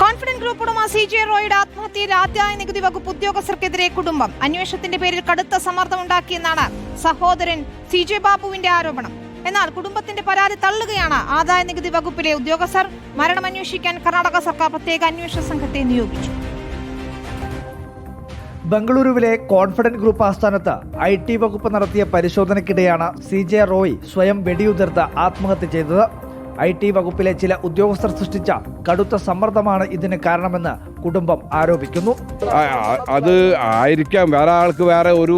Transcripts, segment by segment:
Confident group ഉടമ CJ റോയുടെ ആത്മഹത്യയിൽ ആദായ നികുതി വകുപ്പ് ഉദ്യോഗസ്ഥർക്കെതിരെ കുടുംബം അന്വേഷണത്തിന്റെ പേരിൽ കടുത്ത സമ്മർദ്ദമുണ്ടാക്കിയെന്നാണ് സഹോദരൻ CJ ബാബുവിന്റെ ആരോപണം. എന്നാൽ കുടുംബത്തിന്റെ പരാതി തള്ളുകയാണ് ആദായ നികുതി വകുപ്പിലെ ഉദ്യോഗസ്ഥർ. മരണം അന്വേഷിക്കാൻ കർണാടക സർക്കാർ പ്രത്യേക അന്വേഷണ സംഘത്തെ നിയോഗിച്ചു. ബംഗളൂരുവിലെ കോൺഫിഡന്റ് ഗ്രൂപ്പ് ആസ്ഥാനത്ത് IT വകുപ്പ് നടത്തിയ പരിശോധനയ്ക്കിടെയാണ് CJ റോയ് സ്വയം വെടിയുതിർത്ത് ആത്മഹത്യ ചെയ്തത്. IT വകുപ്പിലെ ചില ഉദ്യോഗസ്ഥർ സൃഷ്ടിച്ച കടുത്ത സമ്മർദ്ദമാണ് ഇതിന് കാരണമെന്ന് കുടുംബം ആരോപിക്കുന്നു. അത് ആയിരിക്കാം, വേറെ ആൾക്ക് വേറെ ഒരു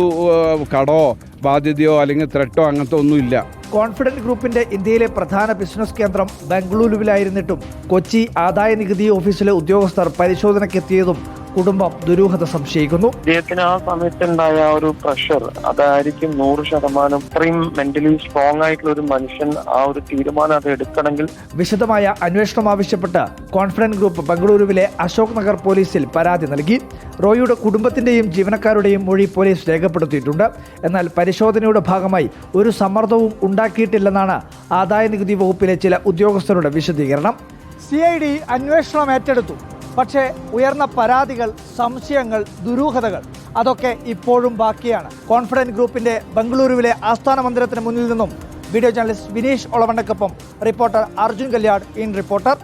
കടോ ബാധ്യതയോ അല്ലെങ്കിൽ ത്രെട്ടോ അങ്ങനത്തെ ഒന്നുമില്ല. കോൺഫിഡന്റ് ഗ്രൂപ്പിന്റെ ഇന്ത്യയിലെ പ്രധാന ബിസിനസ് കേന്ദ്രം ബംഗളൂരുവിലായിരുന്നിട്ടും കൊച്ചി ആദായ നികുതി ഓഫീസിലെ ഉദ്യോഗസ്ഥർ പരിശോധനയ്ക്കെത്തിയതും കുടുംബം ദുരൂഹത സംശയിക്കുന്നു. അദ്ദേഹത്തിന് ആ സമയത്തുണ്ടായ ഒരു പ്രഷർ അതായിരിക്കും 100%. ഇത്രയും മെന്റലി സ്ട്രോങ് ആയിട്ടുള്ള ഒരു മനുഷ്യൻ ആ ഒരു തീരുമാനം അത് എടുക്കണമെങ്കിൽ വിശദമായ അന്വേഷണം ആവശ്യപ്പെട്ട് കോൺഫിഡന്റ് ഗ്രൂപ്പ് ബംഗളൂരുവിലെ അശോക് നഗർ പോലീസിൽ പരാതി നൽകി. റോയിയുടെ കുടുംബത്തിന്റെയും ജീവനക്കാരുടെയും മൊഴി പോലീസ് രേഖപ്പെടുത്തിയിട്ടുണ്ട്. എന്നാൽ പരിശോധനയുടെ ഭാഗമായി ഒരു സമ്മർദ്ദവും ഉണ്ടാക്കിയിട്ടില്ലെന്നാണ് ആദായ നികുതി വകുപ്പിലെ ചില ഉദ്യോഗസ്ഥരുടെ വിശദീകരണം. CID അന്വേഷണം ഏറ്റെടുത്തു. പക്ഷേ ഉയർന്ന പരാതികൾ, സംശയങ്ങൾ, ദുരൂഹതകൾ അതൊക്കെ ഇപ്പോഴും ബാക്കിയാണ്. കോൺഫിഡന്റ് ഗ്രൂപ്പിന്റെ ബംഗളൂരുവിലെ ആസ്ഥാന മന്ദിരത്തിന് മുന്നിൽ നിന്നും വീഡിയോ ജേർണലിസ്റ്റ് വിനീഷ് ഒളവണ്ടക്കൊപ്പം reporter Arjun Kalyad in reporter.